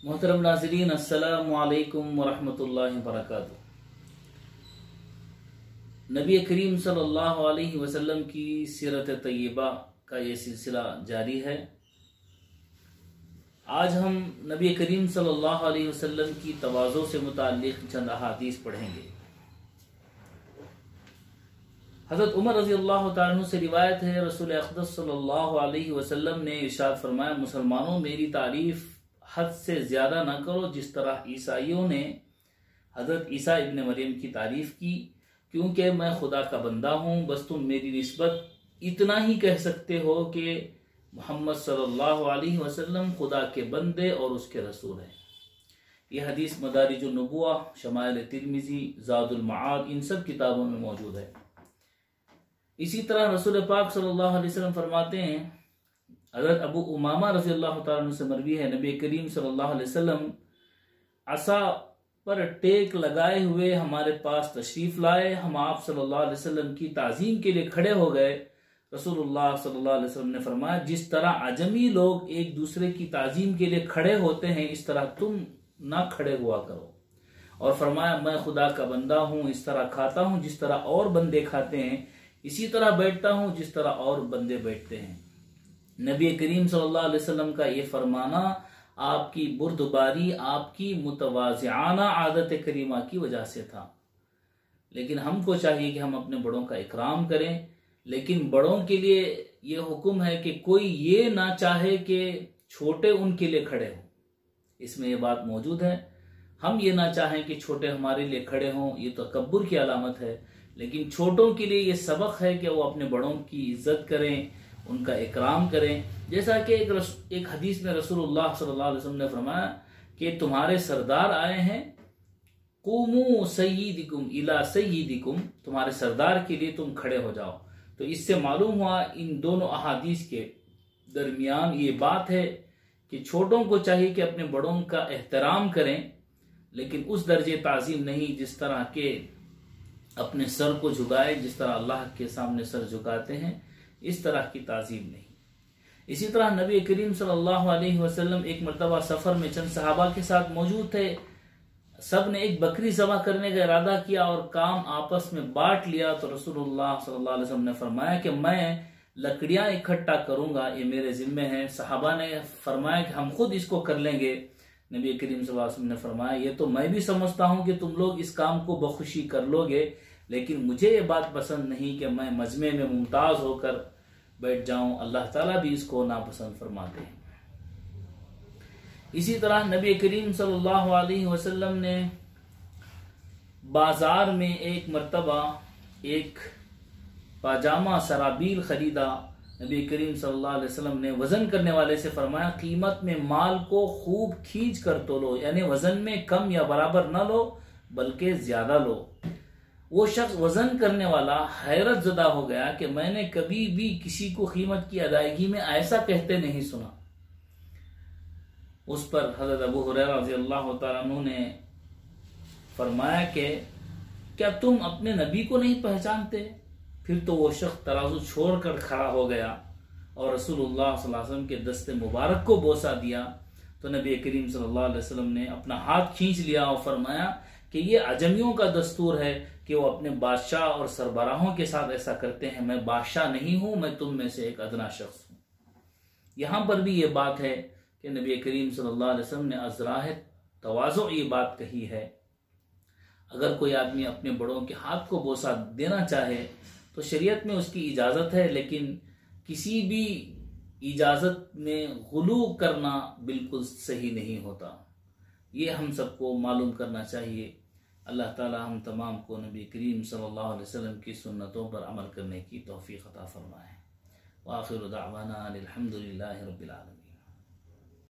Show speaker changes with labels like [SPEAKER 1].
[SPEAKER 1] मोहतरम नाज़रीन, अस्सलामु अलैकुम वरहमतुल्लाहि वबरकातुहू। नबी करीम सल्लल्लाहु अलैहि वसल्लम की सीरत तय्यबा का ये सिलसिला जारी है। आज हम नबी करीम सल्लल्लाहु अलैहि वसल्लम की तवाज़ो से मुताल्लिक़ चंद अहादीस पढ़ेंगे। हज़रत उमर रज़ी अल्लाह तआला अन्हु से रिवायत है, रसूल अक़दस सल्लल्लाहु अलैहि वसल्लम ने इरशाद फरमाया, मुसलमानों मेरी तारीफ़ हद से ज़्यादा न करो जिस तरह ईसाइयों ने हज़रत ईसा इब्न मरियम की तारीफ़ की, क्योंकि मैं खुदा का बंदा हूँ। बस तुम मेरी निस्बत इतना ही कह सकते हो कि मोहम्मद सल्लल्लाहु अलैहि वसल्लम खुदा के बंदे और उसके रसूल हैं। यह हदीस मदारिजुन नबुव्वा, शमाइल तिर्मिज़ी, ज़ादुल मआद इन सब किताबों में मौजूद है। इसी तरह रसूल पाक सल्लल्लाहु अलैहि वसल्लम फरमाते हैं, हज़रत अबू उमामा रज़ी अल्लाह तआला अन्हु से मरवी है, नबी करीम सल्लल्लाहु अलैहि वसल्लम असा पर टेक लगाए हुए हमारे पास तशरीफ लाए। हम आप सल्लल्लाहु अलैहि वसल्लम की ताज़ीम के लिए खड़े हो गए। रसूलुल्लाह सल्लल्लाहु अलैहि वसल्लम ने फरमाया, जिस तरह अजमी लोग एक दूसरे की ताज़ीम के लिए खड़े होते हैं, इस तरह तुम ना खड़े हुआ करो। और फरमाया, मैं खुदा का बंदा हूँ, इस तरह खाता हूँ जिस तरह और बंदे खाते हैं, इसी तरह बैठता हूँ जिस तरह और बंदे बैठते हैं। नबी करीम सल्लल्लाहु अलैहि वसल्लम का ये फरमाना आपकी बुर्दबारी, आपकी मुतवाज़िआना आदत करीमा की वजह से था। लेकिन हमको चाहिए कि हम अपने बड़ों का इकराम करें, लेकिन बड़ों के लिए ये हुक्म है कि कोई ये ना चाहे कि छोटे उनके लिए खड़े हों। इसमें ये बात मौजूद है। हम ये ना चाहें कि छोटे हमारे लिए खड़े हों, ये तो तकब्बुर की अलामत है। लेकिन छोटों के लिए ये सबक है कि वो अपने बड़ों की इज्जत करें, उनका इकराम करें। जैसा कि एक हदीस में रसूलुल्लाह सल्लल्लाहु अलैहि वसल्लम ने फरमाया कि तुम्हारे सरदार आए हैं, कुमू सय्यिदिकुम इला सय्यिदिकुम, तुम्हारे सरदार के लिए तुम खड़े हो जाओ। तो इससे मालूम हुआ इन दोनों अहादीस के दरमियान ये बात है कि छोटों को चाहिए कि अपने बड़ों का एहतराम करें, लेकिन उस दर्जे ताज़ीम नहीं जिस तरह के अपने सर को झुकाए, जिस तरह अल्लाह के सामने सर झुकाते हैं, इस तरह की ताज़ीम नहीं। इसी तरह नबी करीम सल्लल्लाहु अलैहि वसल्लम एक मरतबा सफ़र में चंद सहाबा के साथ मौजूद थे। सब ने एक बकरी ज़बह करने का इरादा किया और काम आपस में बांट लिया। तो रसूलुल्लाह सल्लल्लाहु अलैहि वसल्लम ने फरमाया कि मैं लकड़ियां इकट्ठा करूंगा, ये मेरे जिम्मे है। सहाबा ने फरमाया कि हम खुद इसको कर लेंगे। नबी करीम सल्लल्लाहु अलैहि वसल्लम ने फरमाया, ये तो मैं भी समझता हूँ कि तुम लोग इस काम को बखुशी कर लोगे, लेकिन मुझे ये बात पसंद नहीं कि मैं मजमे में मुमताज होकर बैठ जाऊं। अल्लाह ताला भी इसको नापसंद फरमाते हैं। इसी तरह नबी करीम सल्लल्लाहु अलैहि वसल्लम ने बाजार में एक मरतबा एक पाजामा सराबील खरीदा। नबी करीम सल्लल्लाहु अलैहि वसल्लम ने वजन करने वाले से फरमाया, कीमत में माल को खूब खींच कर तोलो, यानी वजन में कम या बराबर न लो बल्कि ज्यादा लो। वो शख्स वजन करने वाला हैरत ज़दा हो गया कि मैंने कभी भी किसी को कीमत की अदायगी में ऐसा कहते नहीं सुना। उस पर हज़रत अबू हुरैरा रज़ी अल्लाह तआला अन्हु ने फरमाया कि क्या तुम अपने नबी को नहीं पहचानते? फिर तो वो शख्स तराजू छोड़कर खड़ा हो गया और रसूलुल्लाह सल्लल्लाहु अलैहि वसल्लम के दस्ते मुबारक को बोसा दिया। तो नबी करीम सल्लल्लाहु अलैहि वसल्लम ने अपना हाथ खींच लिया और फरमाया कि ये अजमियों का दस्तूर है कि वो अपने बादशाह और सरबराहों के साथ ऐसा करते हैं। मैं बादशाह नहीं हूं, मैं तुम में से एक अदना शख्स हूं। यहां पर भी ये बात है कि नबी करीम सल्लल्लाहु अलैहि वसल्लम ने अज़राह तवाज़ु ये बात कही है। अगर कोई आदमी अपने बड़ों के हाथ को बोसा देना चाहे तो शरीयत में उसकी इजाज़त है, लेकिन किसी भी इजाज़त में गुलू करना बिल्कुल सही नहीं होता। ये हम सबको मालूम करना चाहिए। अल्लाह ताला हम तमाम को नबी करीम सल्लल्लाहु अलैहि वसल्लम की सुन्नतों पर अमल करने की तौफीक अता फरमाए। व आखिरु दाअवाना अनिल हम्दुलिल्लाहि रब्बिल आलमीन।